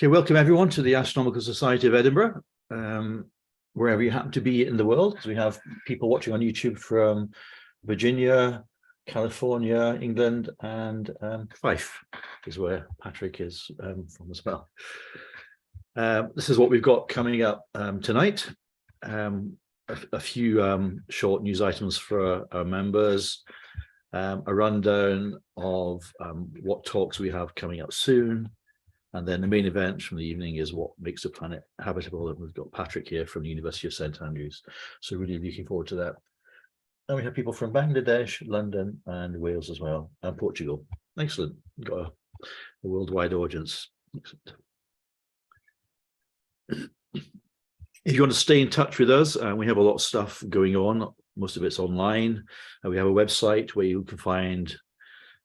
Okay, welcome everyone to the Astronomical Society of Edinburgh, wherever you happen to be in the world. We have people watching on YouTube from Virginia, California, England, and Fife is where Patrick is from as well. This is what we've got coming up tonight. A few short news items for our members, a rundown of what talks we have coming up soon. And then the main event from the evening is what makes the planet habitable. And we've got Patrick here from the University of St Andrews. So really looking forward to that. And we have people from Bangladesh, London, and Wales as well, and Portugal. Excellent. We've got a worldwide audience. Excellent. If you want to stay in touch with us, we have a lot of stuff going on. Most of it's online. We have a website where you can find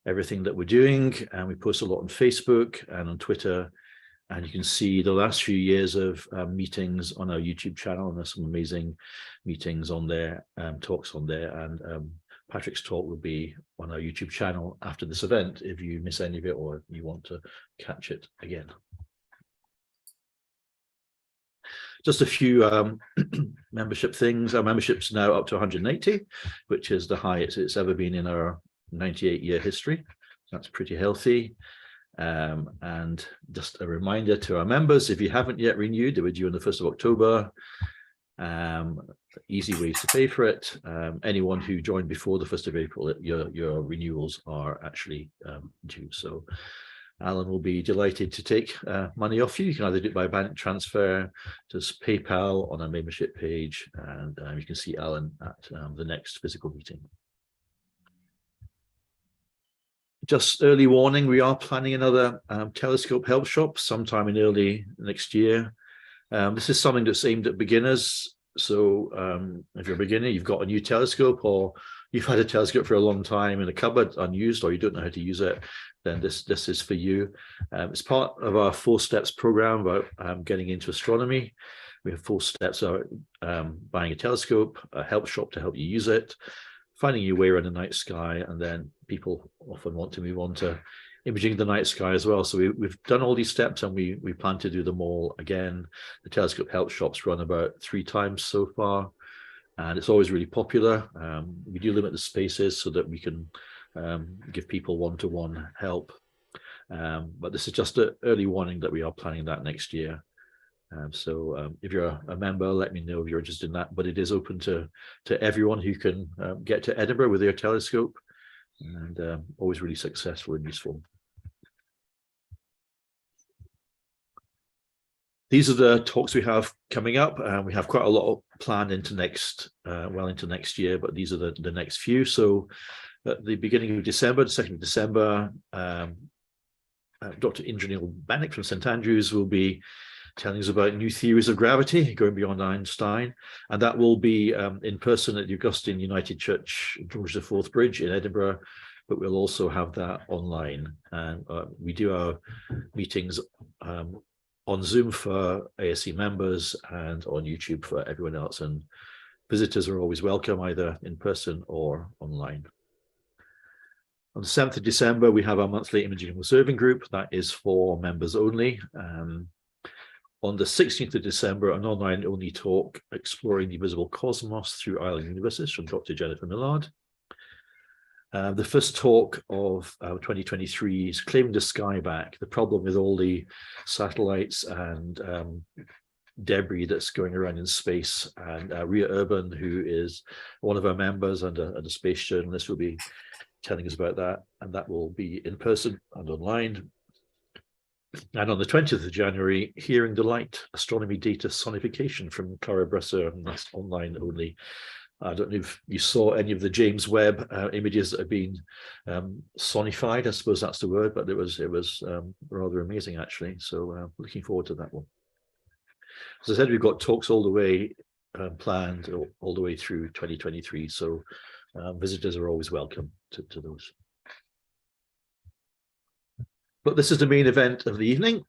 everything that we're doing, and we post a lot on Facebook and on Twitter, and you can see the last few years of meetings on our YouTube channel, and there's some amazing meetings on there, talks on there, and Patrick's talk will be on our YouTube channel after this event if you miss any of it or you want to catch it again. Just a few membership things. Our membership's now up to 180, which is the highest it's ever been in our 98-year history. That's pretty healthy. And just a reminder to our members, if you haven't yet renewed, they were due on the 1st of October. Easy ways to pay for it. Anyone who joined before the 1st of April, your renewals are actually due. So Alan will be delighted to take money off you. You can either do it by bank transfer, just PayPal on our membership page, and you can see Alan at the next physical meeting. Just early warning, we are planning another telescope help shop sometime in early next year. This is something that's aimed at beginners. So if you're a beginner, you've got a new telescope, or you've had a telescope for a long time in a cupboard unused, or you don't know how to use it, then this is for you. It's part of our 4 steps program about getting into astronomy. We have 4 steps: buying a telescope, a help shop to help you use it, finding your way around the night sky, and then people often want to move on to imaging the night sky as well. So we've done all these steps, and we plan to do them all again. The telescope help shops run about 3 times so far, and it's always really popular. We do limit the spaces so that we can give people one-to-one help. But this is just an early warning that we are planning that next year. So if you're a member, let me know if you're interested in that, but it is open to everyone who can get to Edinburgh with their telescope, and always really successful and useful. These are the talks we have coming up. We have quite a lot planned into next year, but these are the next few. So at the beginning of December, the 2nd of December, Dr. Indranil Banik from St Andrews will be telling us about new theories of gravity going beyond Einstein, and that will be in person at the Augustine United Church George IV Bridge in Edinburgh, but we'll also have that online. And we do our meetings on Zoom for ASC members and on YouTube for everyone else, and visitors are always welcome either in person or online. On the 7th of December, we have our monthly imaging and observing group. That is for members only. On the 16th of December, an online-only talk exploring the visible cosmos through island universes from Dr. Jennifer Millard. The first talk of 2023 is Claiming the Sky Back, the problem with all the satellites and debris that's going around in space. And Ria Urban, who is one of our members and a space journalist, will be telling us about that, and that will be in person and online. And on the 20th of January, Hearing the Light, Astronomy Data Sonification from Clara Bresser, and that's online only. I don't know if you saw any of the James Webb images that have been sonified, I suppose that's the word, but it was rather amazing actually. So looking forward to that one. As I said, we've got talks all the way planned all the way through 2023. So visitors are always welcome to those. But this is the main event of the evening.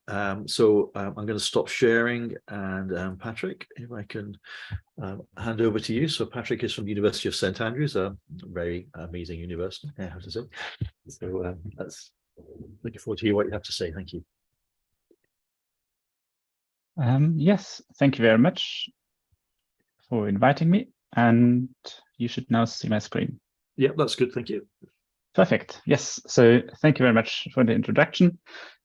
So I'm going to stop sharing, and Patrick, if I can hand over to you. So Patrick is from the University of St Andrews, a very amazing university, I have to say. So that's looking forward to hear what you have to say. Thank you. Yes, thank you very much for inviting me. And you should now see my screen. Yeah, that's good. Thank you. Perfect. Yes. So thank you very much for the introduction.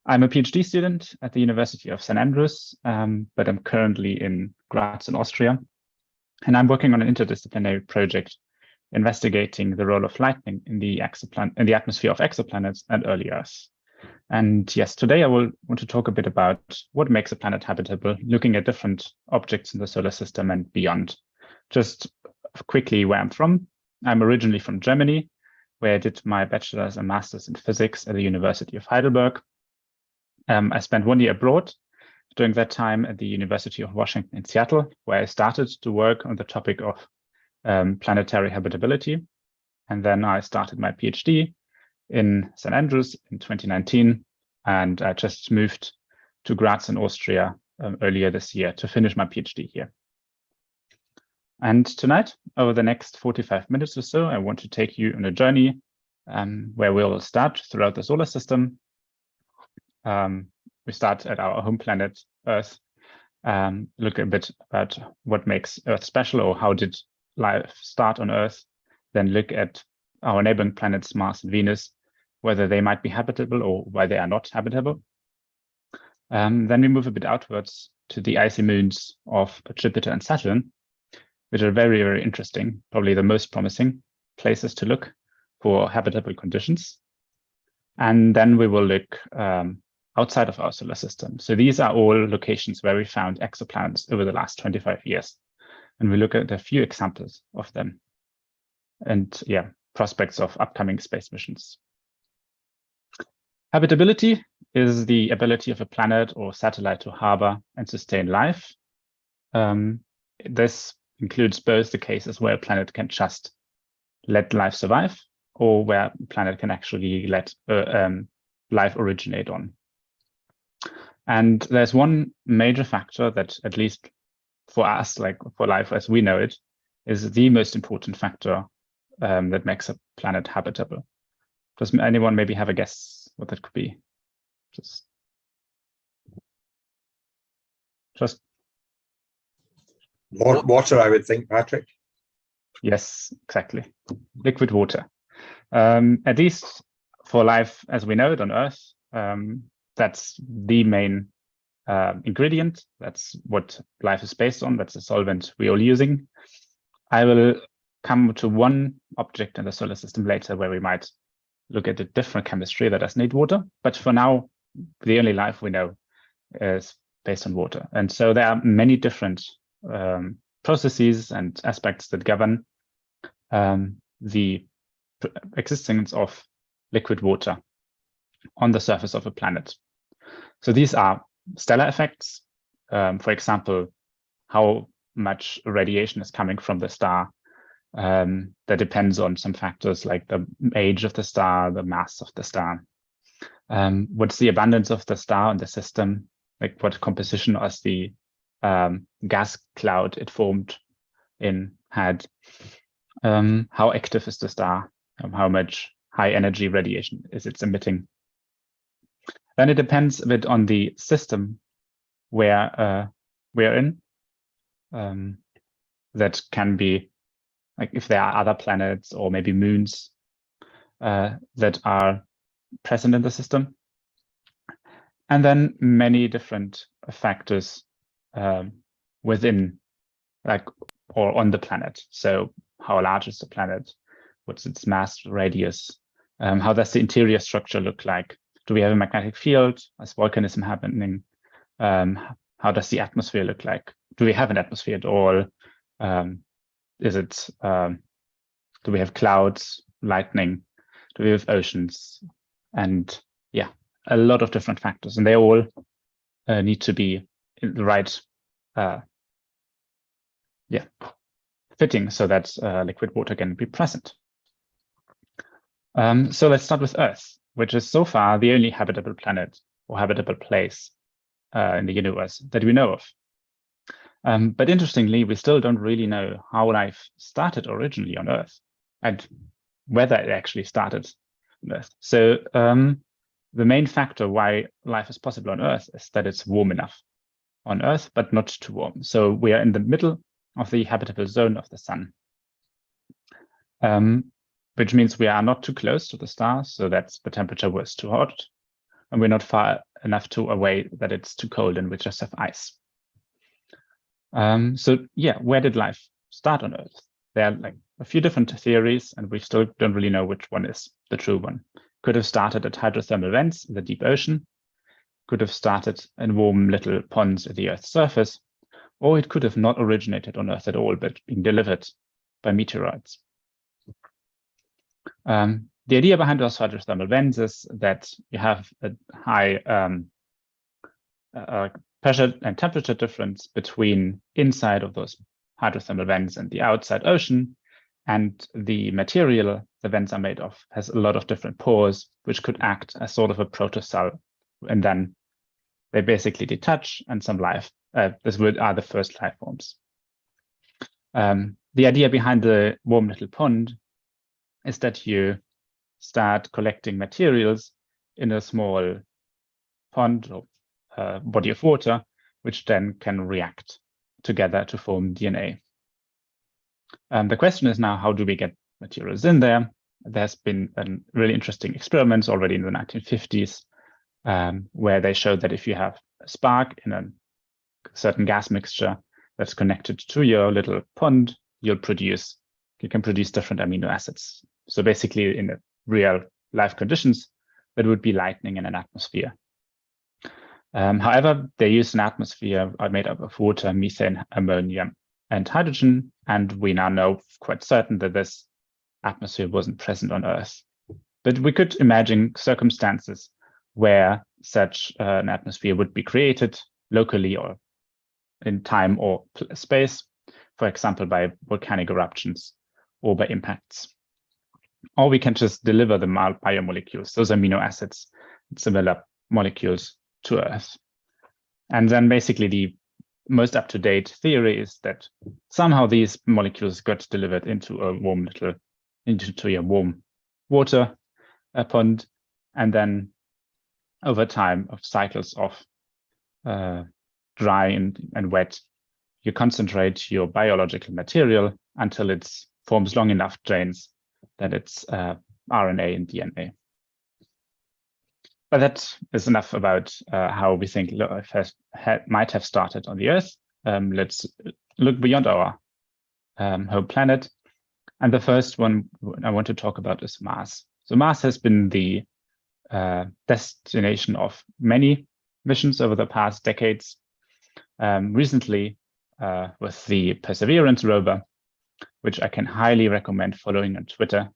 I'm a PhD student at the University of St. Andrews, but I'm currently in Graz in Austria. And I'm working on an interdisciplinary project investigating the role of lightning in the atmosphere of exoplanets and early Earth. And yes, today I will want to talk a bit about what makes a planet habitable, looking at different objects in the solar system and beyond. Just quickly where I'm from. I'm originally from Germany, where I did my bachelor's and master's in physics at the University of Heidelberg. I spent 1 year abroad during that time at the University of Washington in Seattle, where I started to work on the topic of planetary habitability. And then I started my PhD in St. Andrews in 2019, and I just moved to Graz in Austria earlier this year to finish my PhD here. And tonight, over the next 45 minutes or so, I want to take you on a journey where we'll start throughout the solar system. We start at our home planet, Earth, look a bit about what makes Earth special, or how did life start on Earth, then look at our neighboring planets, Mars and Venus, whether they might be habitable or why they are not habitable. Then we move a bit outwards to the icy moons of Jupiter and Saturn, which are very, very interesting, probably the most promising places to look for habitable conditions. And then we will look outside of our solar system. So these are all locations where we found exoplanets over the last 25 years. And we look at a few examples of them and prospects of upcoming space missions. Habitability is the ability of a planet or satellite to harbor and sustain life. This includes both the cases where a planet can just let life survive, or where a planet can actually let life originate on. And there's one major factor that, at least for us, like for life as we know it, is the most important factor that makes a planet habitable. Does anyone maybe have a guess what that could be? Just water, I would think, Patrick. Yes, exactly. Liquid water. At least for life as we know it on Earth, that's the main ingredient. That's what life is based on. That's the solvent we're all using. I will come to one object in the solar system later where we might look at a different chemistry that doesn't need water. But for now, the only life we know is based on water. And so there are many different processes and aspects that govern the existence of liquid water on the surface of a planet. So these are stellar effects. For example, how much radiation is coming from the star. That depends on some factors like the age of the star, the mass of the star. What's the abundance of the star in the system? Like what composition as the gas cloud it formed in had? How active is the star? How much high energy radiation is it emitting? Then it depends a bit on the system where we're in. That can be like if there are other planets or maybe moons that are present in the system. And then many different factors within, like, or on the planet. So how large is the planet? What's its mass, radius? How does the interior structure look like? Do we have a magnetic field? Is volcanism happening? How does the atmosphere look like? Do we have an atmosphere at all? Is it, do we have clouds, lightning? Do we have oceans? And yeah, a lot of different factors, and they all need to be in the right, fitting so that liquid water can be present. So let's start with Earth, which is so far the only habitable planet or habitable place in the universe that we know of. But interestingly, we still don't really know how life started originally on Earth and whether it actually started on Earth. So the main factor why life is possible on Earth is that it's warm enough. on Earth, but not too warm. So we are in the middle of the habitable zone of the sun, which means we are not too close to the stars, so that the temperature was too hot, and we're not far enough away that it's too cold and we just have ice. So yeah, where did life start on Earth? There are like a few different theories, and we still don't really know which one is the true one. Could have started at hydrothermal vents in the deep ocean, could have started in warm little ponds at the Earth's surface, or it could have not originated on Earth at all, but been delivered by meteorites. The idea behind those hydrothermal vents is that you have a high pressure and temperature difference between inside of those hydrothermal vents and the outside ocean, and the material the vents are made of has a lot of different pores, which could act as sort of a protocell, and then they basically detach, and some life. Are the first life forms. The idea behind the warm little pond is that you start collecting materials in a small pond or body of water, which then can react together to form DNA. The question is now, how do we get materials in there? There's been a really interesting experiments already in the 1950s, where they showed that if you have a spark in a certain gas mixture that's connected to your little pond, you can produce different amino acids. So basically, in real life conditions, that would be lightning in an atmosphere. However, they use an atmosphere made up of water, methane, ammonia, and hydrogen, and we now know quite certain that this atmosphere wasn't present on Earth. But we could imagine circumstances where such an atmosphere would be created locally or in time or space, for example, by volcanic eruptions or by impacts. Or we can just deliver the biomolecules, those amino acids, similar molecules, to Earth. And then basically the most up-to-date theory is that somehow these molecules got delivered into a warm water pond, and then over time of cycles of dry and wet, you concentrate your biological material until it forms long enough chains that it's RNA and DNA. But that is enough about how we think life might have started on the Earth. Let's look beyond our home planet. And the first one I want to talk about is Mars. So Mars has been the destination of many missions over the past decades. Recently, with the Perseverance rover, which I can highly recommend following on Twitter.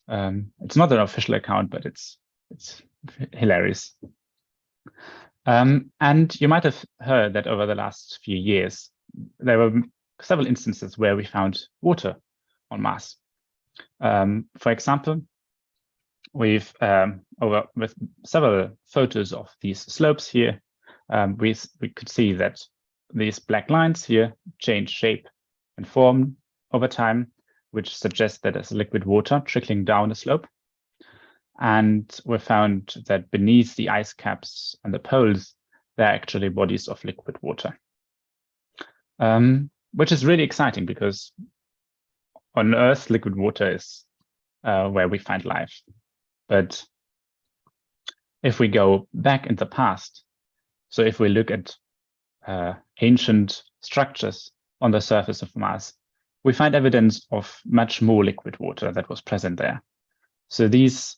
It's not an official account, but it's hilarious. And you might have heard that over the last few years, there were several instances where we found water on Mars. For example, we've with several photos of these slopes here, we could see that these black lines here change shape and form over time, which suggests that there's liquid water trickling down the slope. And we found that beneath the ice caps and the poles, there are actually bodies of liquid water, which is really exciting because on Earth, liquid water is where we find life. But if we go back in the past, so if we look at ancient structures on the surface of Mars, we find evidence of much more liquid water that was present there. So these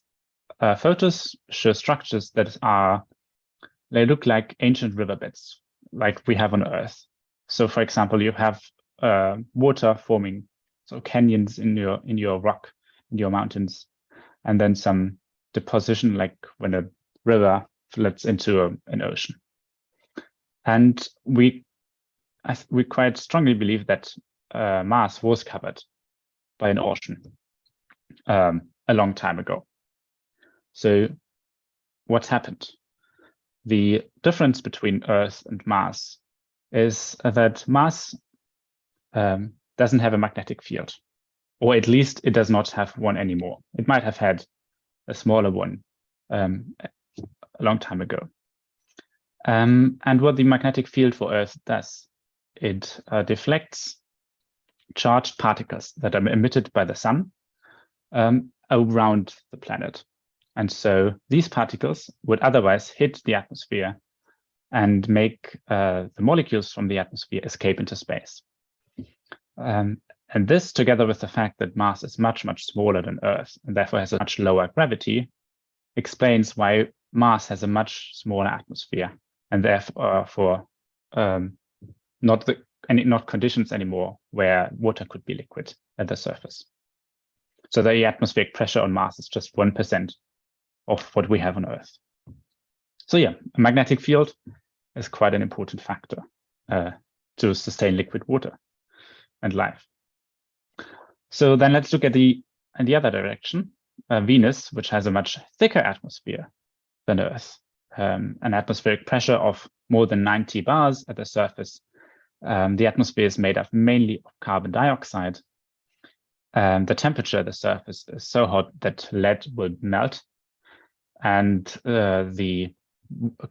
photos show structures that they look like ancient riverbeds, like we have on Earth. So for example, you have water forming, so canyons in your rock, in your mountains, and then some deposition, like when a river floods into an ocean. And we quite strongly believe that Mars was covered by an ocean a long time ago. So what happened? The difference between Earth and Mars is that Mars doesn't have a magnetic field, or at least it does not have one anymore. It might have had a smaller one a long time ago. And what the magnetic field for Earth does, it deflects charged particles that are emitted by the sun around the planet. And so these particles would otherwise hit the atmosphere and make the molecules from the atmosphere escape into space. And this, together with the fact that Mars is much, much smaller than Earth and therefore has a much lower gravity, explains why Mars has a much smaller atmosphere and therefore not conditions anymore where water could be liquid at the surface. So the atmospheric pressure on Mars is just 1% of what we have on Earth. So yeah, a magnetic field is quite an important factor to sustain liquid water and life. So then let's look at the other direction, Venus, which has a much thicker atmosphere than Earth, an atmospheric pressure of more than 90 bars at the surface. The atmosphere is made up mainly of carbon dioxide. The temperature at the surface is so hot that lead would melt, and the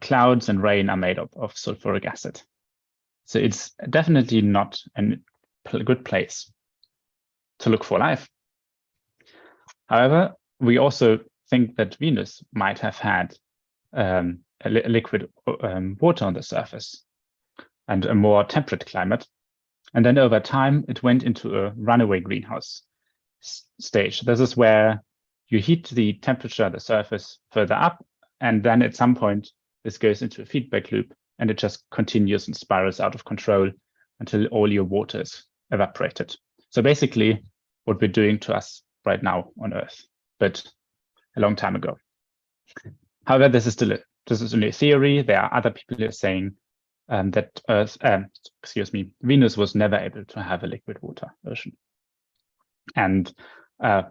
clouds and rain are made up of sulfuric acid. So it's definitely not a good place to look for life. However, we also think that Venus might have had a liquid water on the surface and a more temperate climate. And then over time, it went into a runaway greenhouse stage. This is where you heat the temperature at the surface further up, and then at some point, this goes into a feedback loop, and it just continues and spirals out of control until all your water is evaporated. So basically, what we're doing to us right now on Earth, but a long time ago. However, this is only a theory. There are other people who are saying that Venus was never able to have a liquid water ocean. And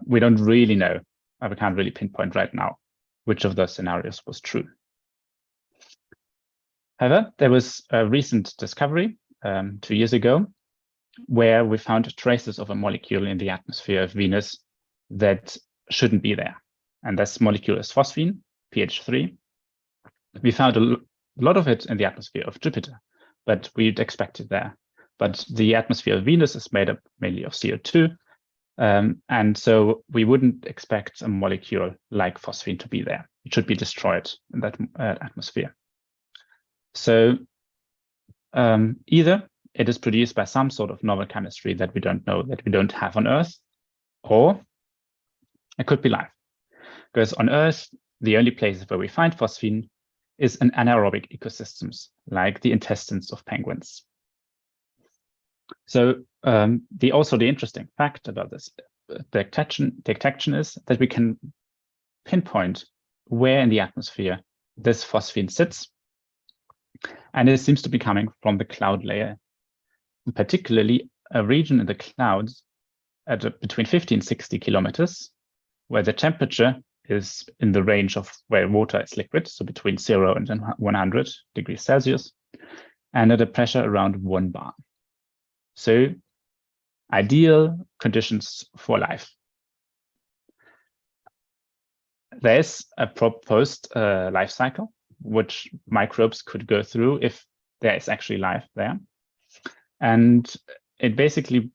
we don't really know, we can't really pinpoint right now which of those scenarios was true. However, there was a recent discovery 2 years ago where we found traces of a molecule in the atmosphere of Venus that shouldn't be there. And this molecule is phosphine, pH 3. We found a lot of it in the atmosphere of Jupiter, but we'd expect it there. But the atmosphere of Venus is made up mainly of CO2. And so we wouldn't expect a molecule like phosphine to be there. It should be destroyed in that atmosphere. So either it is produced by some sort of novel chemistry that we don't know, that we don't have on Earth, or it could be life. Because on Earth, the only places where we find phosphine is in anaerobic ecosystems, like the intestines of penguins. So the interesting fact about this detection is that we can pinpoint where in the atmosphere this phosphine sits, and it seems to be coming from the cloud layer, particularly a region in the clouds at between 50 and 60 kilometers, where the temperature is in the range of where water is liquid, so between 0 and 100 degrees Celsius, and at a pressure around 1 bar. So ideal conditions for life. There's a proposed life cycle which microbes could go through if there is actually life there. And it basically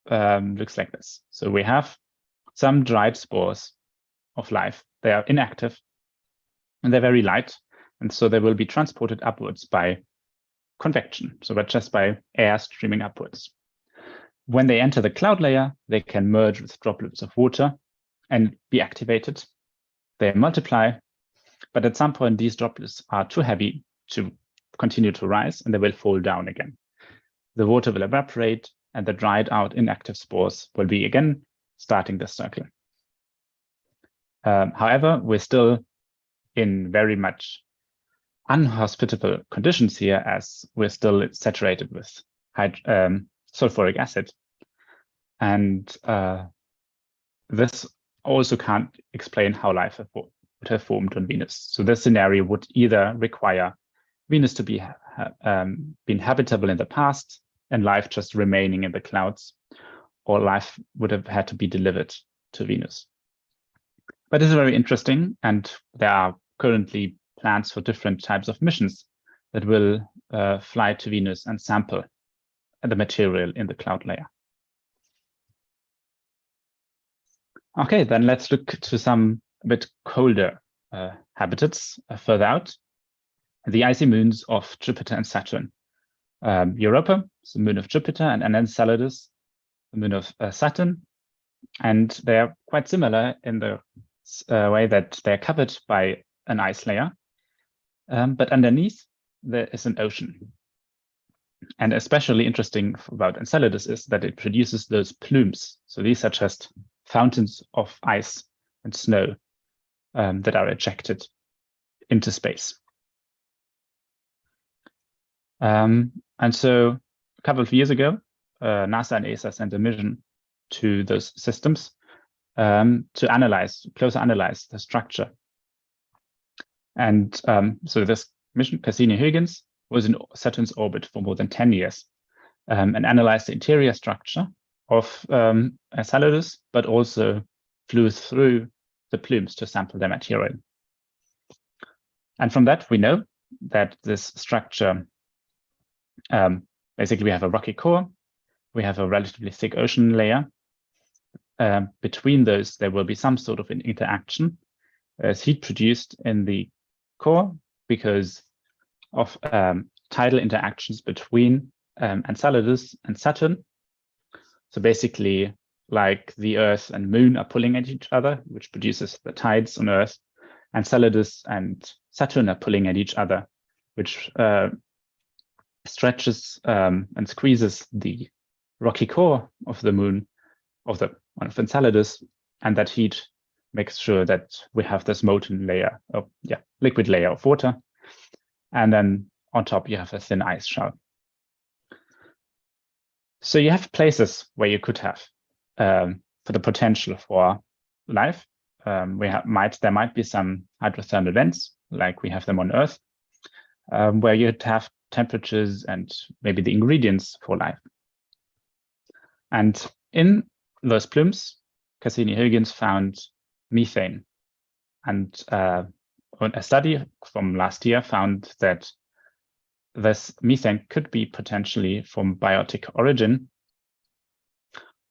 looks like this. So we have some dried spores of life. They are inactive and they're very light. And so they will be transported upwards by convection, so but just by air streaming upwards. When they enter the cloud layer, they can merge with droplets of water and be activated. They multiply, but at some point, these droplets are too heavy to continue to rise, and they will fall down again. The water will evaporate, and the dried out inactive spores will be again starting the circle. However, we're still in very much unhospitable conditions here, as we're still saturated with sulfuric acid. And this also can't explain how life would have formed on Venus. So this scenario would either require Venus to be been habitable in the past and life just remaining in the clouds, or life would have had to be delivered to Venus. But it's very interesting, and there are currently plans for different types of missions that will fly to Venus and sample the material in the cloud layer. Okay, then let's look to some a bit colder habitats further out. The icy moons of Jupiter and Saturn. Europa is the moon of Jupiter, and Enceladus, the moon of Saturn. And they are quite similar in the way that they're covered by an ice layer. But underneath, there is an ocean. And especially interesting about Enceladus is that it produces those plumes. So these are just fountains of ice and snow that are ejected into space. And so a couple of years ago, NASA and ESA sent a mission to those systems to closer analyze the structure. And so this mission, Cassini-Huygens, was in Saturn's orbit for more than 10 years and analyzed the interior structure of Enceladus, but also flew through the plumes to sample their material. And from that, we know that this structure, basically we have a rocky core, we have a relatively thick ocean layer. Between those, there will be some sort of an interaction. There's heat produced in the core because of tidal interactions between Enceladus and Saturn. So basically, like the Earth and Moon are pulling at each other, which produces the tides on Earth. Enceladus and Saturn are pulling at each other, which stretches and squeezes the rocky core of the Moon, of Enceladus, and that heat makes sure that we have this molten layer, liquid layer of water. And then on top, you have a thin ice shell. So you have places where you could have for the potential for life. There might be some hydrothermal vents, like we have them on Earth, where you'd have temperatures and maybe the ingredients for life. And in those plumes, Cassini-Huygens found methane. And a study from last year found that this methane could be potentially from biotic origin,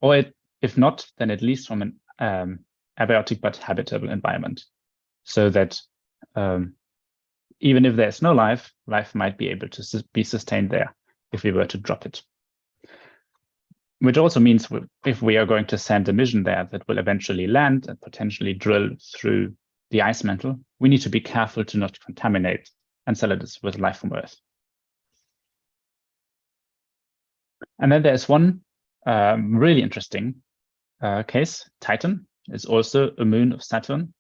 or if not, then at least from an abiotic but habitable environment, so that even if there's no life, life might be able to be sustained there if we were to drop it. Which also means if we are going to send a mission there that will eventually land and potentially drill through the ice mantle, we need to be careful to not contaminate Enceladus with life from Earth. And then there's one really interesting case. Titan is also a moon of Saturn.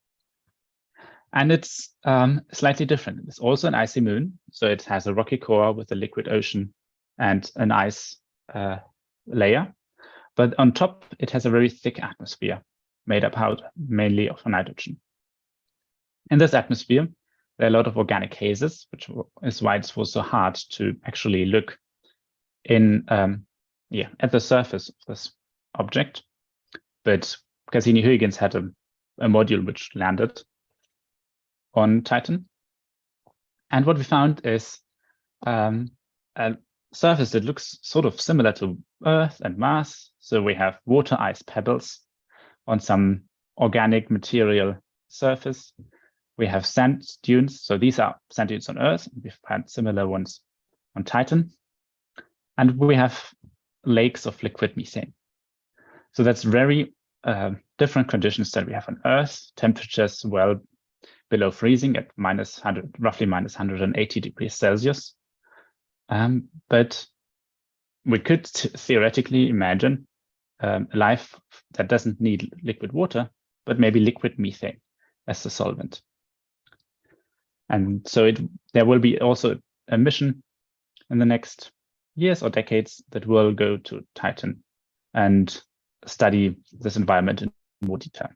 And it's slightly different. It's also an icy moon. So it has a rocky core with a liquid ocean and an ice layer. But on top, it has a very thick atmosphere made up mainly of nitrogen. In this atmosphere, there are a lot of organic hazes, which is why it was so hard to actually look in at the surface of this object. But Cassini-Huygens had a module which landed on Titan. And what we found is a surface that looks sort of similar to Earth and Mars. So we have water ice pebbles on some organic material surface. We have sand dunes. So these are sand dunes on Earth. We've had similar ones on Titan. And we have lakes of liquid methane. So that's very different conditions that we have on Earth. Temperatures well below freezing at roughly minus 180 degrees Celsius. But we could theoretically imagine life that doesn't need liquid water, but maybe liquid methane as the solvent. And so there will be also a mission in the next years or decades that will go to Titan and study this environment in more detail.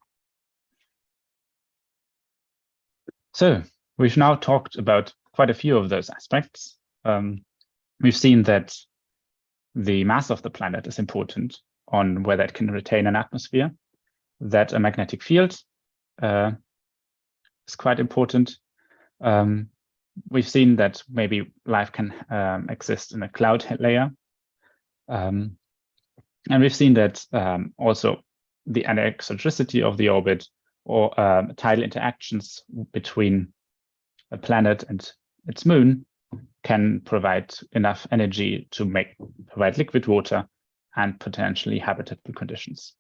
So we've now talked about quite a few of those aspects. We've seen that the mass of the planet is important on whether it can retain an atmosphere, that a magnetic field is quite important, we've seen that maybe life can exist in a cloud layer. And we've seen that also the anisotricity of the orbit or tidal interactions between a planet and its moon can provide enough energy to provide liquid water and potentially habitable conditions.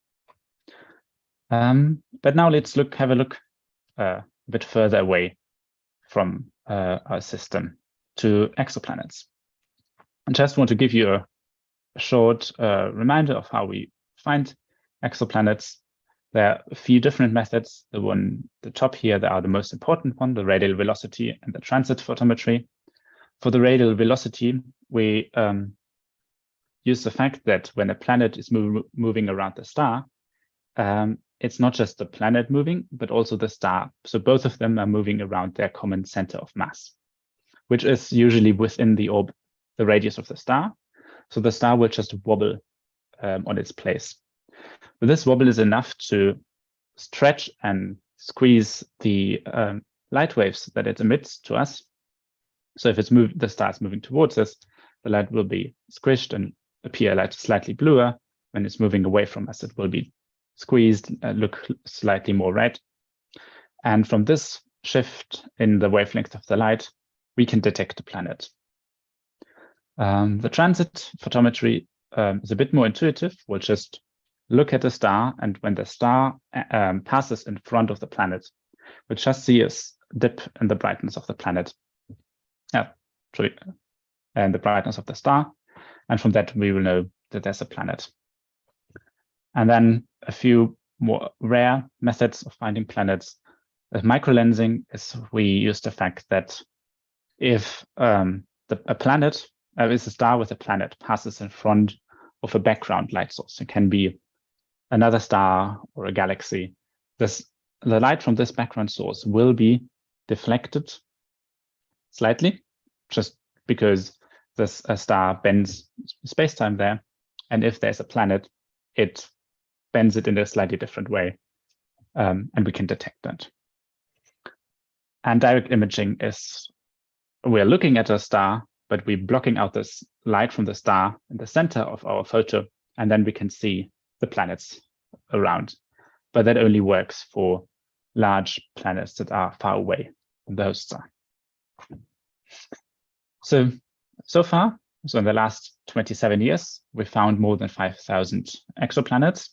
But now let's have a look a bit further away from our system to exoplanets. I just want to give you a short reminder of how we find exoplanets. There are a few different methods. The top here, they are the most important one, the radial velocity and the transit photometry. For the radial velocity, we use the fact that when a planet is moving around the star, it's not just the planet moving, but also the star. So both of them are moving around their common center of mass, which is usually within the radius of the star. So the star will just wobble on its place. But this wobble is enough to stretch and squeeze the light waves that it emits to us. So if the star is moving towards us, the light will be squished and appear like slightly bluer. When it's moving away from us, it will be squeezed, look slightly more red. And from this shift in the wavelength of the light, we can detect the planet. The transit photometry is a bit more intuitive. We'll just look at the star, and when the star passes in front of the planet, we'll just see a dip in the brightness of the planet. And the brightness of the star. And from that, we will know that there's a planet. And then a few more rare methods of finding planets. Microlensing is we use the fact that if a planet is a star with a planet passes in front of a background light source, it can be another star or a galaxy, the light from this background source will be deflected slightly, just because this star bends space-time there. And if there's a planet, it bends it in a slightly different way, and we can detect that. And direct imaging is, we're looking at a star, but we're blocking out this light from the star in the center of our photo, and then we can see the planets around. But that only works for large planets that are far away from the host star. So far, in the last 27 years, we found more than 5,000 exoplanets,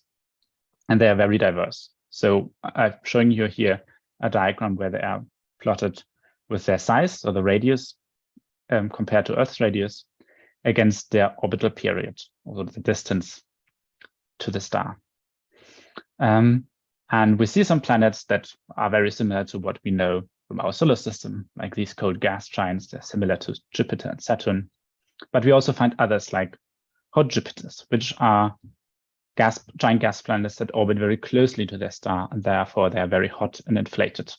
and they are very diverse. So I'm showing you here a diagram where they are plotted with their size, or the radius, compared to Earth's radius, against their orbital period, or the distance to the star. And we see some planets that are very similar to what we know from our solar system, like these cold gas giants. They're similar to Jupiter and Saturn. But we also find others like hot Jupiters, which are giant gas planets that orbit very closely to their star, and therefore they are very hot and inflated.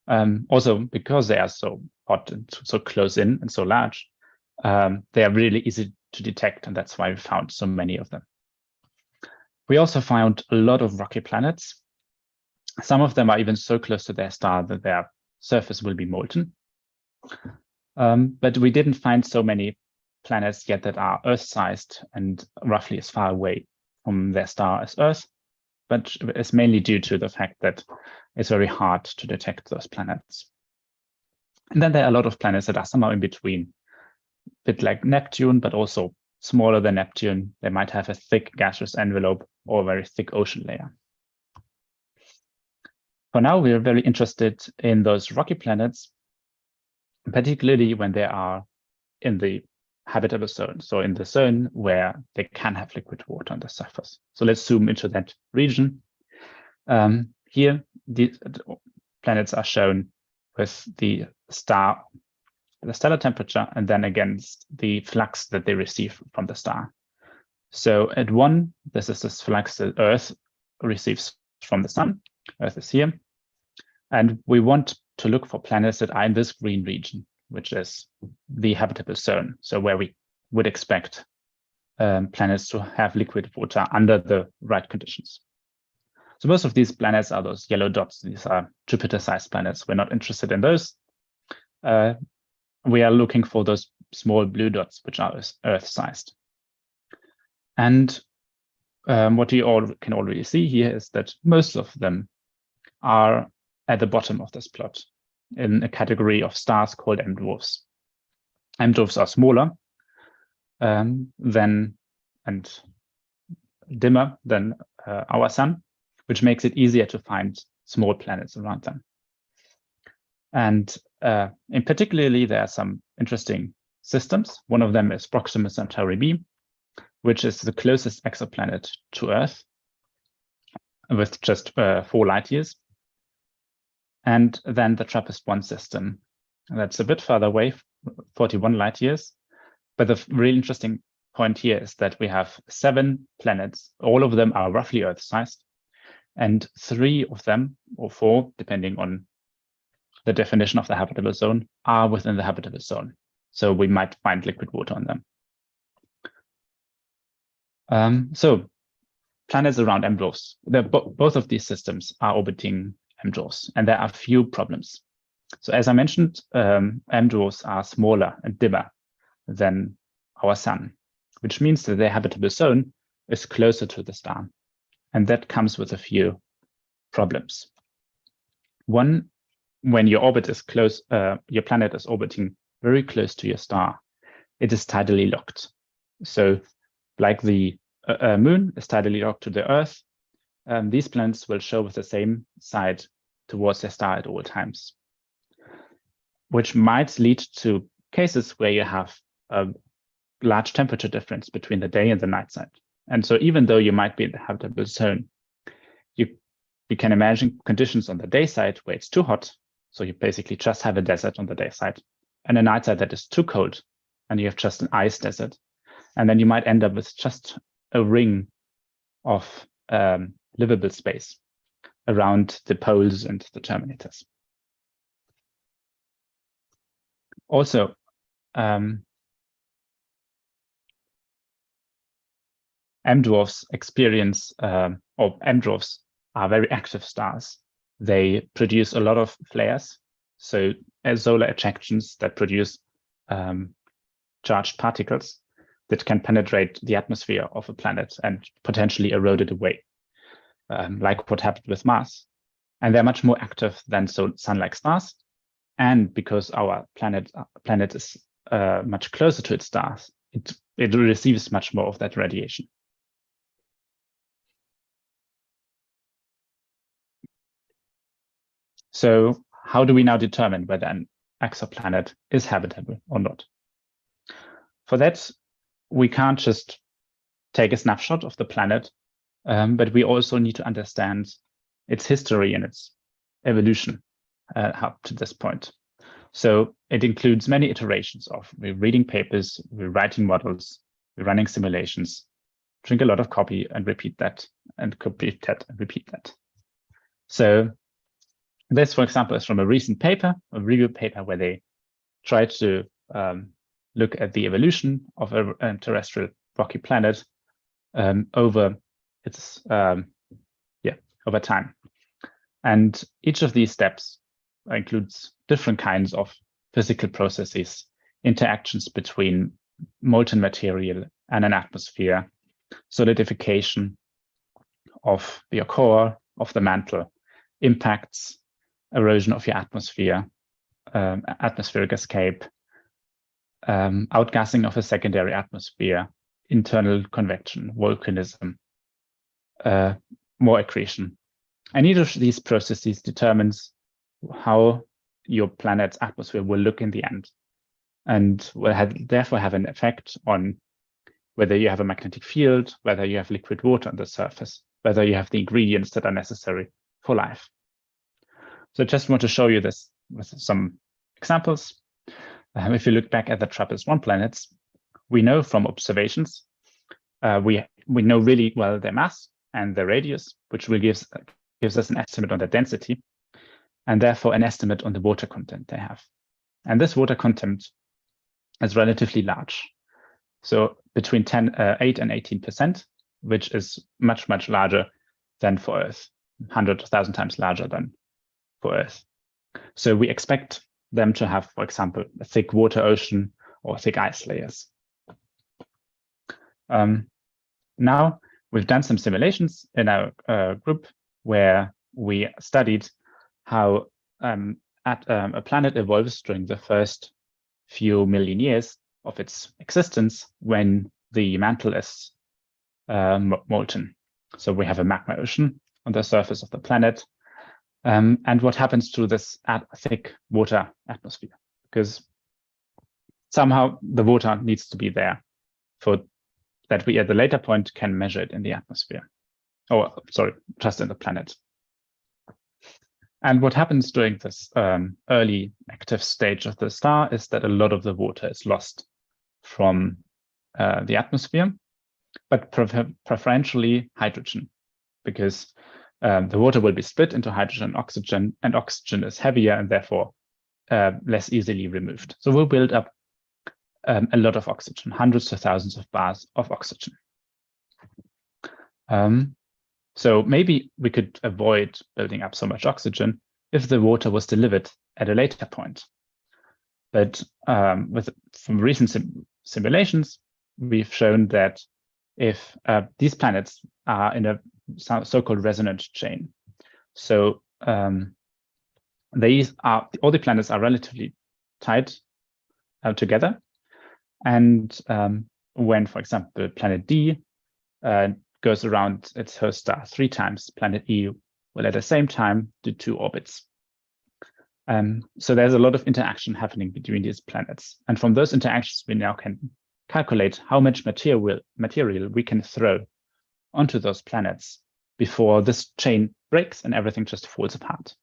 Also, because they are so hot and so close in and so large, they are really easy to detect, and that's why we found so many of them. We also found a lot of rocky planets. Some of them are even so close to their star that their surface will be molten. But we didn't find so many planets yet that are Earth-sized and roughly as far away from their star as Earth. But it's mainly due to the fact that it's very hard to detect those planets. And then there are a lot of planets that are somehow in between, a bit like Neptune, but also smaller than Neptune. They might have a thick gaseous envelope or a very thick ocean layer. For now, we are very interested in those rocky planets, particularly when they are in the habitable zone, so in the zone where they can have liquid water on the surface. So let's zoom into that region. Here, the planets are shown with the stellar temperature, and then against the flux that they receive from the star. So at 1, this is this flux that Earth receives from the sun. Earth is here. And we want to look for planets that are in this green region, which is the habitable zone. So where we would expect planets to have liquid water under the right conditions. So most of these planets are those yellow dots. These are Jupiter-sized planets. We're not interested in those. we are looking for those small blue dots, which are Earth-sized. And what you all can already see here is that most of them are at the bottom of this plot in a category of stars called M dwarfs. M dwarfs are smaller than and dimmer than our sun, which makes it easier to find small planets around them. And in particularly, there are some interesting systems. One of them is Proxima Centauri b, which is the closest exoplanet to Earth with just 4 light years. And then the TRAPPIST-1 system. That's a bit further away, 41 light years. But the really interesting point here is that we have 7 planets. All of them are roughly Earth-sized. And 3 of them, or 4, depending on the definition of the habitable zone, are within the habitable zone. So we might find liquid water on them. So planets around M dwarfs, both of these systems are orbiting M dwarfs, and there are few problems. So as I mentioned, M dwarfs are smaller and dimmer than our sun, which means that their habitable zone is closer to the star. And that comes with a few problems. One, when your orbit is close, your planet is orbiting very close to your star, it is tidally locked. So like the moon is tidally locked to the Earth, these planets will show with the same side towards their star at all times, which might lead to cases where you have a large temperature difference between the day and the night side. And so even though you might be in the habitable zone, you can imagine conditions on the day side where it's too hot. So you basically just have a desert on the day side, and a night side that is too cold, and you have just an ice desert. And then you might end up with just a ring of livable space around the poles and the terminators. Also, M dwarfs experience, or M dwarfs are very active stars. They produce a lot of flares, so solar ejections that produce charged particles that can penetrate the atmosphere of a planet and potentially erode it away, like what happened with Mars. And they're much more active than sun-like stars. And because our planet is much closer to its stars, it receives much more of that radiation. So how do we now determine whether an exoplanet is habitable or not? For that, we can't just take a snapshot of the planet, but we also need to understand its history and its evolution up to this point. So it includes many iterations of we're reading papers, we're writing models, we're running simulations, drink a lot of coffee and repeat that, and repeat that and repeat that. So this, for example, is from a recent paper, a review paper, where they tried to look at the evolution of a terrestrial rocky planet over its over time. And each of these steps includes different kinds of physical processes, interactions between molten material and an atmosphere, solidification of your core, of the mantle, impacts, erosion of your atmosphere, atmospheric escape, outgassing of a secondary atmosphere, internal convection, volcanism, more accretion. And each of these processes determines how your planet's atmosphere will look in the end, and will therefore have an effect on whether you have a magnetic field, whether you have liquid water on the surface, whether you have the ingredients that are necessary for life. So I just want to show you this with some examples. If you look back at the TRAPPIST-1 planets, we know from observations, we know really well their mass and their radius, which will gives us an estimate on their density, and therefore an estimate on the water content they have. And this water content is relatively large. So between 8 and 18%, which is much, much larger than for Earth, 100,000 times larger than for Earth. So we expect them to have, for example, a thick water ocean or thick ice layers. Now, we've done some simulations in our group where we studied how a planet evolves during the first few million years of its existence when the mantle is molten. So we have a magma ocean on the surface of the planet. And what happens to this thick water atmosphere? Because somehow the water needs to be there for that we at the later point can measure it in the atmosphere. Oh, sorry, just in the planet. And what happens during this early active stage of the star is that a lot of the water is lost from the atmosphere, but preferentially hydrogen, because the water will be split into hydrogen and oxygen is heavier and therefore less easily removed. So we'll build up a lot of oxygen, hundreds of thousands of bars of oxygen. So maybe we could avoid building up so much oxygen if the water was delivered at a later point. But from recent simulations, we've shown that if these planets are in a so-called resonant chain, so all the planets are relatively tight together, and when, for example, planet D goes around its host star 3 times, planet E will at the same time do 2 orbits. So there's a lot of interaction happening between these planets. And from those interactions, we now can calculate how much material we can throw onto those planets before this chain breaks and everything just falls apart.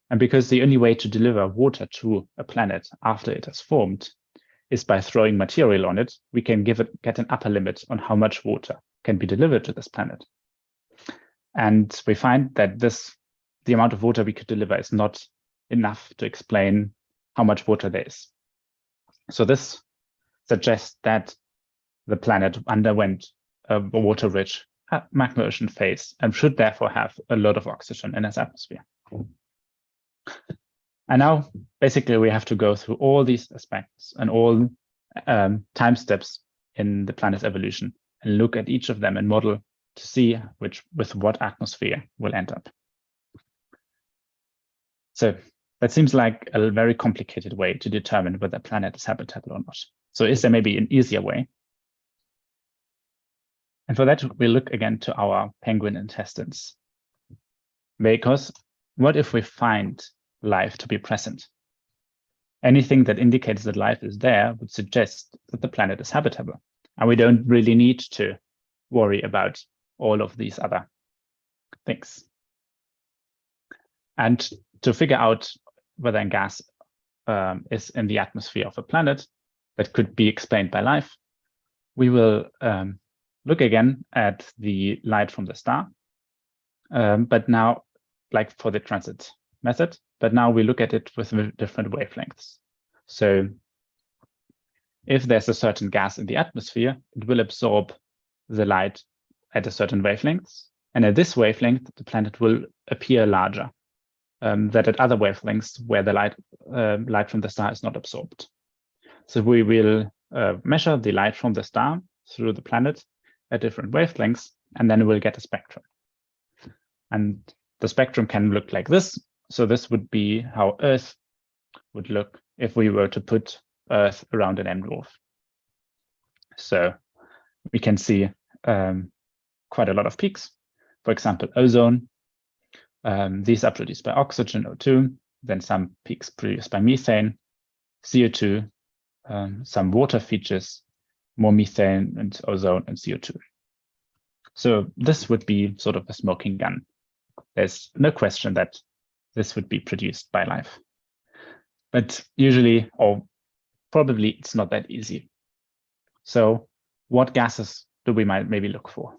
And because the only way to deliver water to a planet after it has formed is by throwing material on it, we can get an upper limit on how much water can be delivered to this planet. And we find that the amount of water we could deliver is not enough to explain how much water there is. So this suggests that the planet underwent a water-rich magma ocean phase and should therefore have a lot of oxygen in its atmosphere. And now, basically, we have to go through all these aspects and all time steps in the planet's evolution and look at each of them and model to see with what atmosphere we'll end up. So that seems like a very complicated way to determine whether a planet is habitable or not. So is there maybe an easier way? And for that, we look again to our penguin intestines. Because what if we find life to be present? Anything that indicates that life is there would suggest that the planet is habitable. And we don't really need to worry about all of these other things. And to figure out whether gas is in the atmosphere of a planet that could be explained by life, we will look again at the light from the star, but now, like for the transit method, but now we look at it with different wavelengths. So if there's a certain gas in the atmosphere, it will absorb the light at a certain wavelength. And at this wavelength, the planet will appear larger than at other wavelengths where the light from the star is not absorbed. So we will measure the light from the star through the planet at different wavelengths, and then we'll get a spectrum. And the spectrum can look like this. So this would be how Earth would look if we were to put Earth around an M dwarf. So we can see quite a lot of peaks. For example, ozone. These are produced by oxygen, O2, then some peaks produced by methane, CO2, some water features, more methane and ozone and CO2. So this would be sort of a smoking gun. There's no question that this would be produced by life. But usually, or probably, it's not that easy. So what gases do we maybe look for?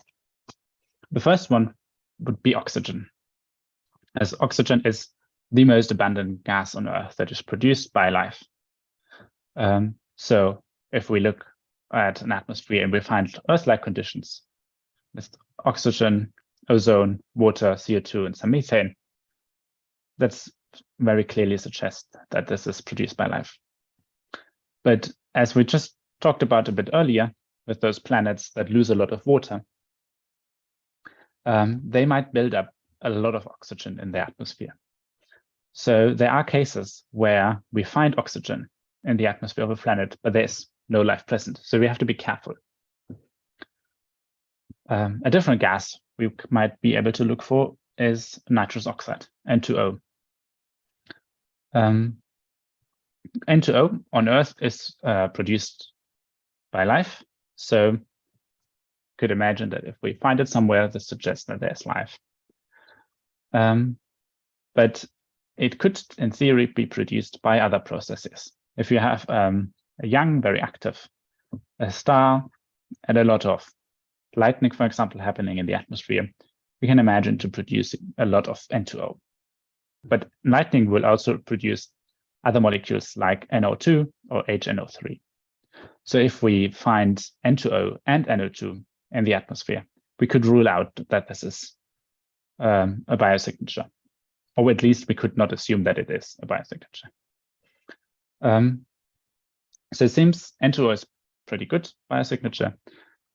The first one would be oxygen, as oxygen is the most abundant gas on Earth that is produced by life. So if we look at an atmosphere and we find Earth-like conditions with oxygen, ozone, water, CO2, and some methane, that's very clearly suggest that this is produced by life. But as we just talked about a bit earlier, with those planets that lose a lot of water, they might build up a lot of oxygen in the atmosphere. So there are cases where we find oxygen in the atmosphere of a planet, but there's no life present. So we have to be careful. A different gas we might be able to look for is nitrous oxide, N2O. N2O on Earth is produced by life. So you could imagine that if we find it somewhere, this suggests that there's life. But it could, in theory, be produced by other processes. If you have a young, very active star and a lot of lightning, for example, happening in the atmosphere, we can imagine to produce a lot of N2O. But lightning will also produce other molecules like NO2 or HNO3. So if we find N2O and NO2 in the atmosphere, we could rule out that this is a biosignature, or at least we could not assume that it is a biosignature. So it seems N2O is pretty good biosignature,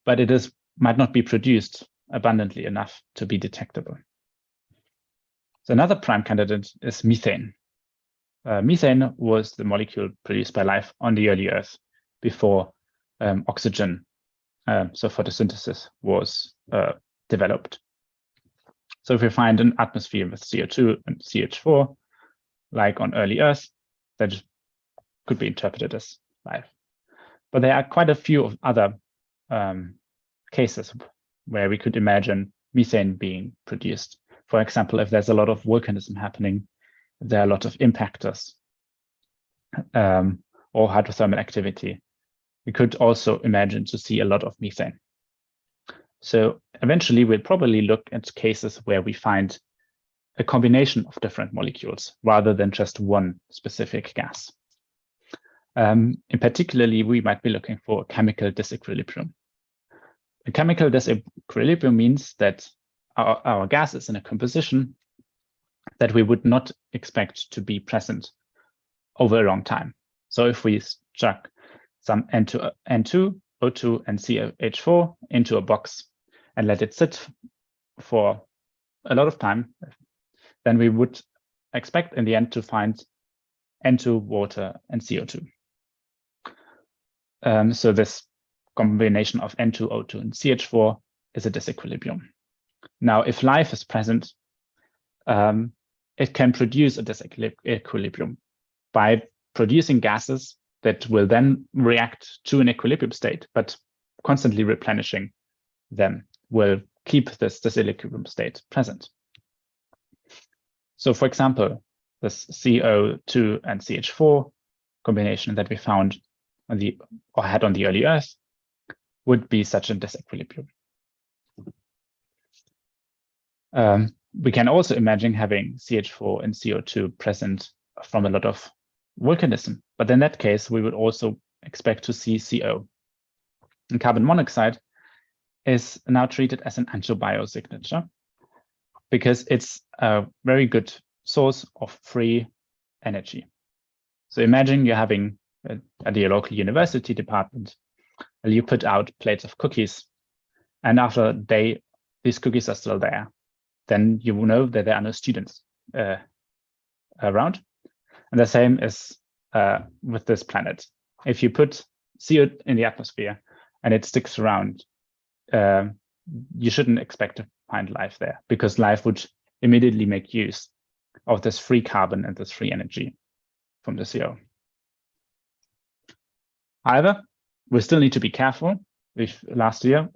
but it might not be produced abundantly enough to be detectable. So another prime candidate is methane. Methane was the molecule produced by life on the early Earth before oxygen, so photosynthesis, was developed. So if we find an atmosphere with CO2 and CH4, like on early Earth, that could be interpreted as life. But there are quite a few of other cases where we could imagine methane being produced. For example, if there's a lot of volcanism happening, if there are a lot of impactors or hydrothermal activity, we could also imagine to see a lot of methane. So eventually we'll probably look at cases where we find a combination of different molecules rather than just one specific gas. In particularly, we might be looking for a chemical disequilibrium. A chemical disequilibrium means that our gas is in a composition that we would not expect to be present over a long time. So if we chuck some N2, O2, and CH4 into a box and let it sit for a lot of time, then we would expect in the end to find N2, water, and CO2. So this combination of N2, O2, and CH4 is a disequilibrium. Now, if life is present, it can produce a disequilibrium by producing gases that will then react to an equilibrium state, but constantly replenishing them will keep this disequilibrium state present. So for example, this CO2 and CH4 combination that we found on had on the early Earth would be such a disequilibrium. We can also imagine having CH4 and CO2 present from a lot of volcanism, but in that case, we would also expect to see CO. And carbon monoxide is now treated as an anti-biosignature because it's a very good source of free energy. So imagine you're having at your local university department, and you put out plates of cookies, and after a day, these cookies are still there. Then you will know that there are no students around. And the same is with this planet. If you put CO in the atmosphere and it sticks around, you shouldn't expect to find life there because life would immediately make use of this free carbon and this free energy from the CO. However, we still need to be careful. Last year,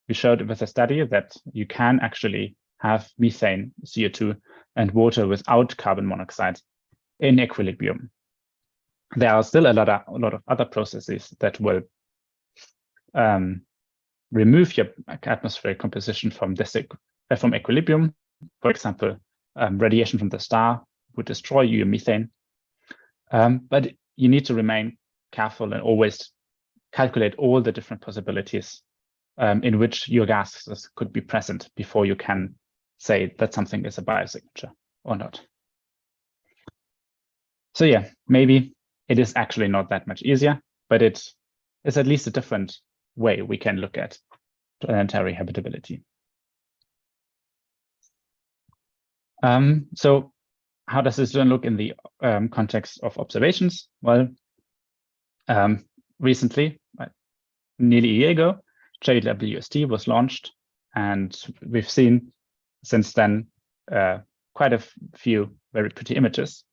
we showed with a study that you can actually have methane, CO2, and water without carbon monoxide in equilibrium. There are still a lot of other processes that will remove your atmospheric composition from equilibrium. For example, radiation from the star would destroy your methane. But you need to remain careful and always calculate all the different possibilities in which your gases could be present before you can say that something is a biosignature or not. So yeah, maybe it is actually not that much easier, but it is at least a different way we can look at planetary habitability. So how does this then look in the context of observations? Well, recently, nearly a year ago, JWST was launched, and we've seen since then quite a few very pretty images.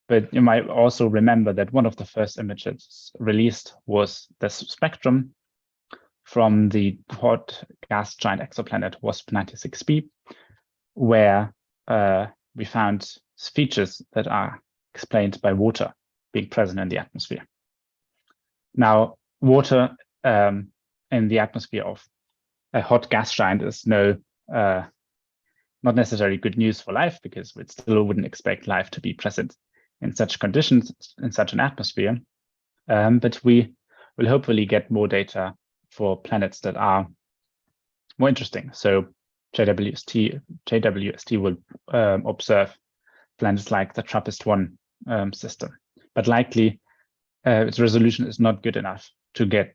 But you might also remember that one of the first images released was the spectrum from the hot gas giant exoplanet WASP-96b, where we found features that are explained by water being present in the atmosphere. Now, water in the atmosphere of a hot gas giant is not necessarily good news for life, because we still wouldn't expect life to be present in such conditions, in such an atmosphere. But we will hopefully get more data for planets that are more interesting. So JWST will observe planets like the TRAPPIST-1 system, but likely its resolution is not good enough to get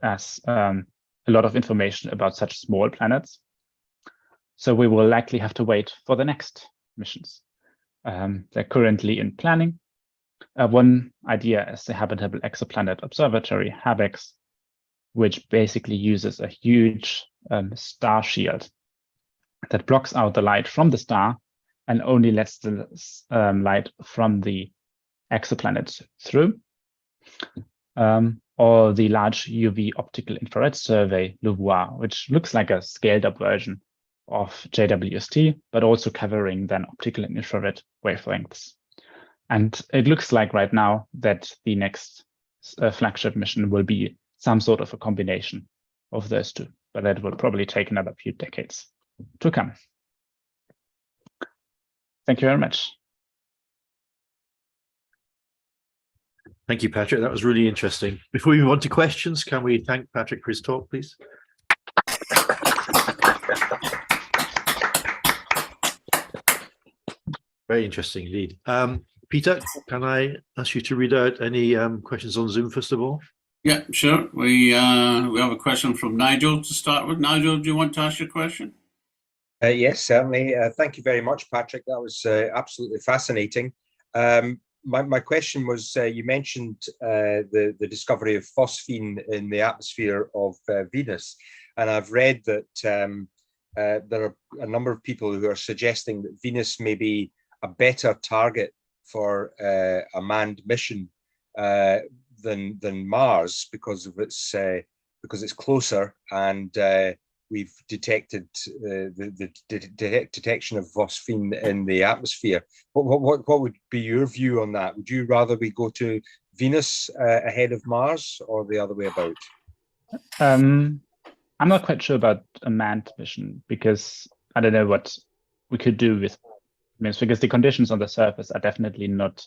us a lot of information about such small planets. So we will likely have to wait for the next missions. They're currently in planning. One idea is the Habitable Exoplanet Observatory, HABEX, which basically uses a huge star shield that blocks out the light from the star and only lets the light from the exoplanet through. Or the large UV optical infrared survey, LUVOIR, which looks like a scaled up version of JWST, but also covering then optical and infrared wavelengths. And it looks like right now that the next flagship mission will be some sort of a combination of those two, but that will probably take another few decades to come. Thank you very much. Thank you, Patrick. That was really interesting. Before we move on to questions, can we thank Patrick for his talk, please? Very interesting indeed. Peter, can I ask you to read out any questions on Zoom, first of all? Yeah, sure. We have a question from Nigel to start with. Nigel, do you want to ask your question? Yes, certainly. Thank you very much, Patrick. That was absolutely fascinating. My question was, you mentioned the discovery of phosphine in the atmosphere of Venus, and I've read that there are a number of people who are suggesting that Venus may be a better target for a manned mission than Mars because it's closer, and we've detected the detection of phosphine in the atmosphere. What would be your view on that? Would you rather we go to Venus ahead of Mars, or the other way about? I'm not quite sure about a manned mission, because I don't know what we could do with Venus, because the conditions on the surface are definitely not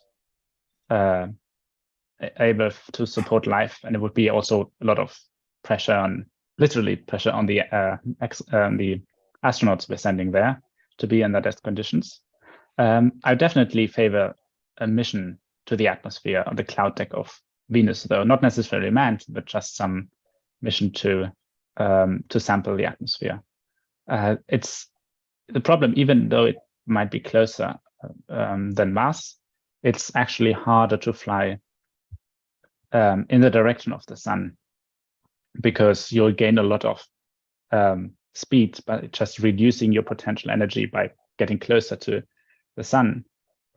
able to support life, and it would be also a lot of pressure on, literally pressure on the astronauts we're sending there to be under those conditions. I definitely favor a mission to the atmosphere on the cloud deck of Venus, though not necessarily manned, but just some mission to sample the atmosphere. It's the problem, even though it might be closer than Mars, it's actually harder to fly in the direction of the sun, because you'll gain a lot of speed by just reducing your potential energy by getting closer to the sun.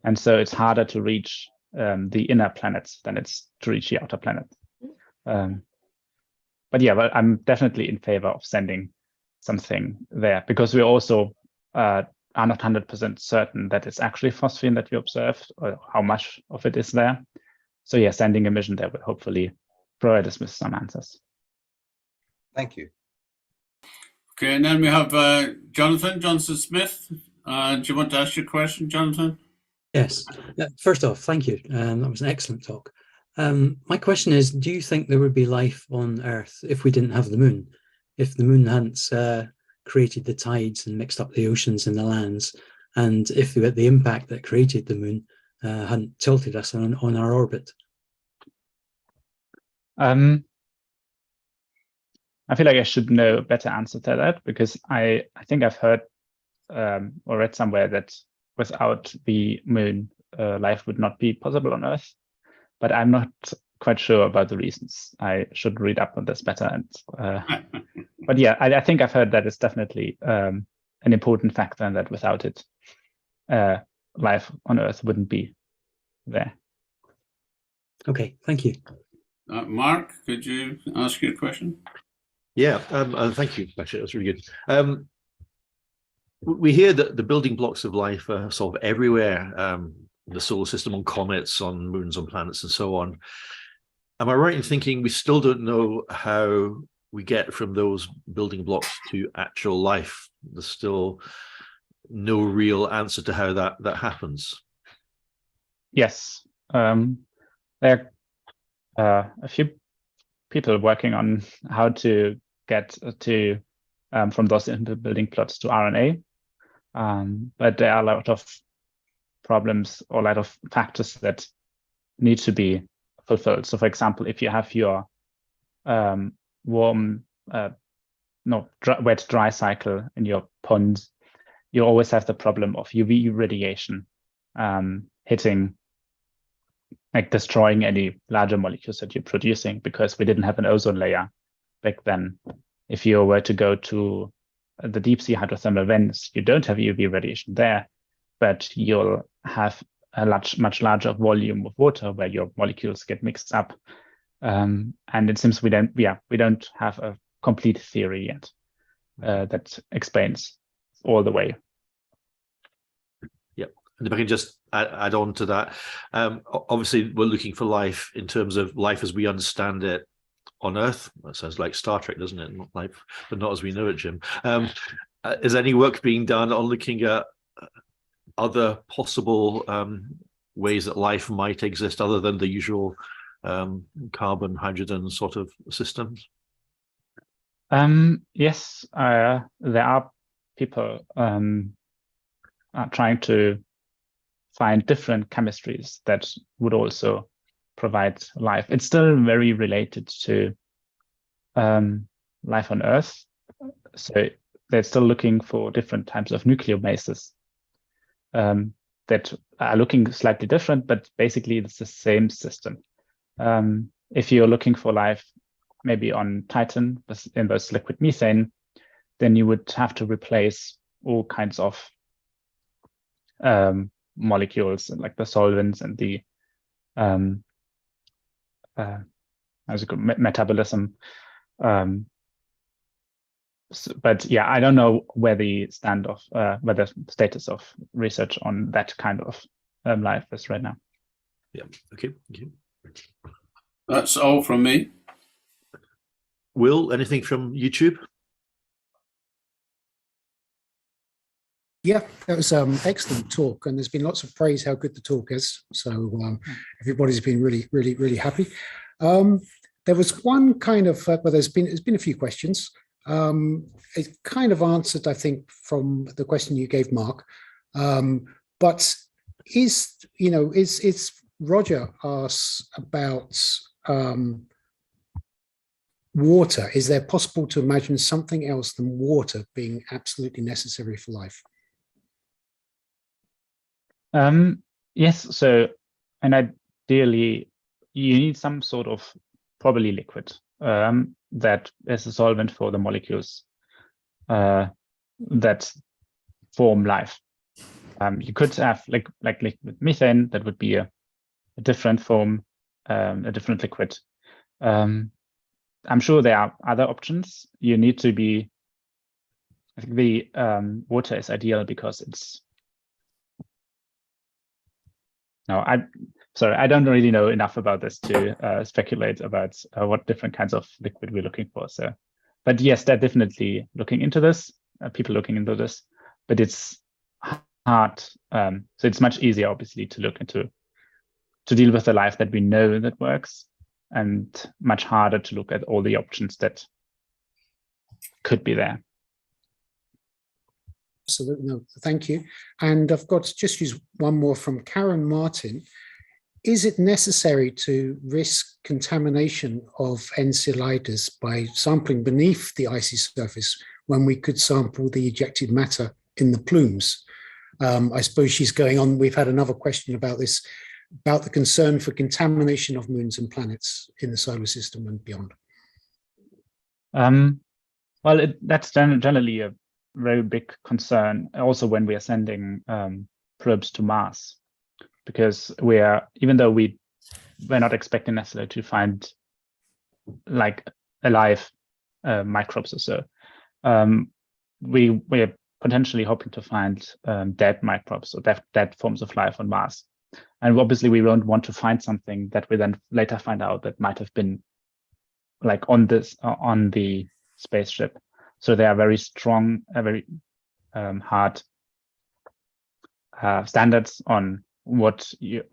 And so it's harder to reach the inner planets than it's to reach the outer planets. But yeah, well, I'm definitely in favor of sending something there, because we also are not 100% certain that it's actually phosphine that we observed, or how much of it is there. So yeah, sending a mission there will hopefully provide us with some answers. Thank you. Okay, and then we have Jonathan Smith. Do you want to ask your question, Jonathan? Yes. First off, thank you. That was an excellent talk. My question is, do you think there would be life on Earth if we didn't have the moon? If the moon hadn't created the tides and mixed up the oceans and the lands, and if the impact that created the moon hadn't tilted us on our orbit? I feel like I should know a better answer to that, because I think I've heard or read somewhere that without the moon, life would not be possible on Earth. But I'm not quite sure about the reasons. I should read up on this better. And but yeah, I think I've heard that it's definitely an important factor, and that without it, life on Earth wouldn't be there. Okay, thank you. Mark, could you ask your question? Yeah, thank you, Patrick. That's really good. We hear that the building blocks of life are sort of everywhere, in the solar system, on comets, on moons, on planets, and so on. Am I right in thinking we still don't know how we get from those building blocks to actual life? There's still no real answer to how that happens. Yes, there are a few people working on how to get to from those building blocks to RNA, but there are a lot of problems or a lot of factors that need to be fulfilled. So, for example, if you have your wet dry cycle in your pond, you always have the problem of UV radiation hitting, like destroying any larger molecules that you're producing, because we didn't have an ozone layer back then. If you were to go to the deep sea hydrothermal vents, you don't have UV radiation there, but you'll have a much larger volume of water where your molecules get mixed up. And it seems we don't have a complete theory yet that explains all the way. And if I can just add on to that, obviously we're looking for life in terms of life as we understand it on Earth. That sounds like Star Trek, doesn't it? Not life, but not as we know it, Jim. Is any work being done on looking at other possible ways that life might exist other than the usual carbon, hydrogen sort of systems? Yes, there are people trying to find different chemistries that would also provide life. It's still very related to life on Earth. So they're still looking for different types of nucleobases that are looking slightly different, but basically it's the same system. If you're looking for life maybe on Titan in those liquid methane, then you would have to replace all kinds of molecules, like the solvents and the metabolism. But yeah, I don't know where the where the status of research on that kind of life is right now. Yeah. Okay. Thank you. That's all from me. Will, anything from YouTube? Yeah, that was excellent talk, and there's been lots of praise how good the talk is. So everybody's been really happy. There was one kind of well, there's been a few questions. It kind of answered, I think, from the question you gave, Mark. But is Roger asks about water. Is there possible to imagine something else than water being absolutely necessary for life? Yes, so, and ideally you need some sort of probably liquid that is a solvent for the molecules that form life. You could have like liquid methane, that would be a different form, a different liquid. I'm sure there are other options. You need to be, I think the water is ideal because it's, sorry, I don't really know enough about this to speculate about what different kinds of liquid we're looking for. So, but yes, they're definitely looking into this, people looking into this, but it's hard. So it's much easier, obviously, to look into, to deal with the life that we know that works, and much harder to look at all the options that could be there. absolutely. No, thank you. And I've got to just use one more from Karen Martin. Is it necessary to risk contamination of Enceladus by sampling beneath the icy surface when we could sample the ejected matter in the plumes? I suppose she's going on. We've had another question about this, about the concern for contamination of moons and planets in the solar system and beyond. Well, that's generally a very big concern, also when we are sending probes to Mars, because even though we're not expecting necessarily to find like alive microbes or so, we're potentially hoping to find dead microbes or dead forms of life on Mars. And obviously we don't want to find something that we then later find out that might have been like on the spaceship. So there are very strong, very hard standards on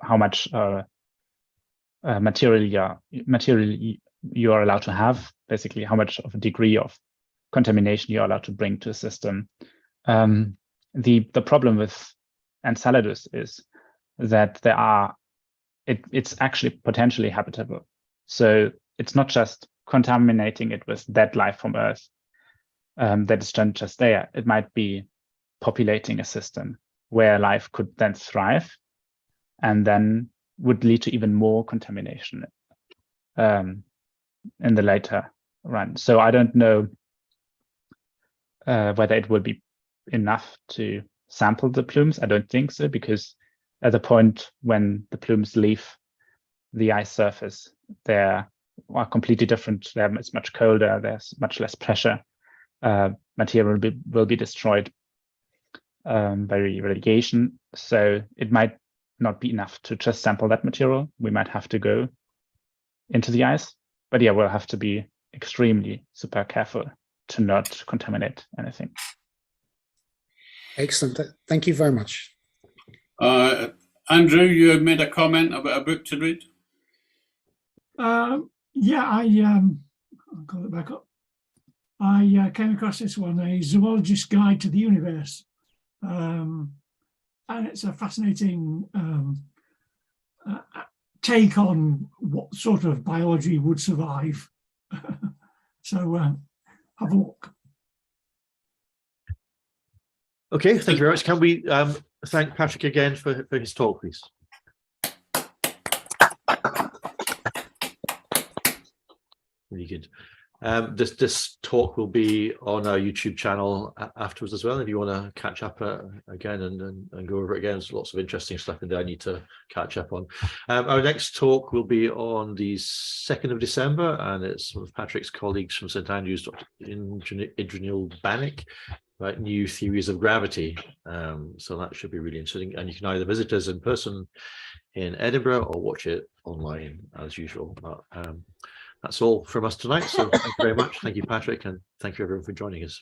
how much material you are allowed to have, basically how much of a degree of contamination you're allowed to bring to a system. The problem with Enceladus is that it's actually potentially habitable. So it's not just contaminating it with dead life from Earth that is just there. It might be populating a system where life could then thrive and then would lead to even more contamination in the later run. So I don't know whether it will be enough to sample the plumes. I don't think so, because at the point when the plumes leave the ice surface, they are completely different. It's much colder, there's much less pressure. Material will be destroyed by radiation. So it might not be enough to just sample that material. We might have to go into the ice. But yeah, we'll have to be extremely super careful to not contaminate anything. Excellent. Thank you very much. Andrew, you have made a comment about a book to read. Yeah, I'll call it back up. I came across this one, A Zoologist's Guide to the Universe. And it's a fascinating take on what sort of biology would survive. So have a look. Okay, thank you very much. Can we thank Patrick again for his talk, please? Really good. This talk will be on our YouTube channel afterwards as well. If you want to catch up again and go over it again, there's lots of interesting stuff in there I need to catch up on. Our next talk will be on the 2nd of December, and it's one of Patrick's colleagues from St Andrews, Dr. Indranil Banik, about new theories of gravity. So that should be really interesting. And you can either visit us in person in Edinburgh or watch it online as usual. But, that's all from us tonight. So thank you very much. Thank you, Patrick, and thank you everyone for joining us.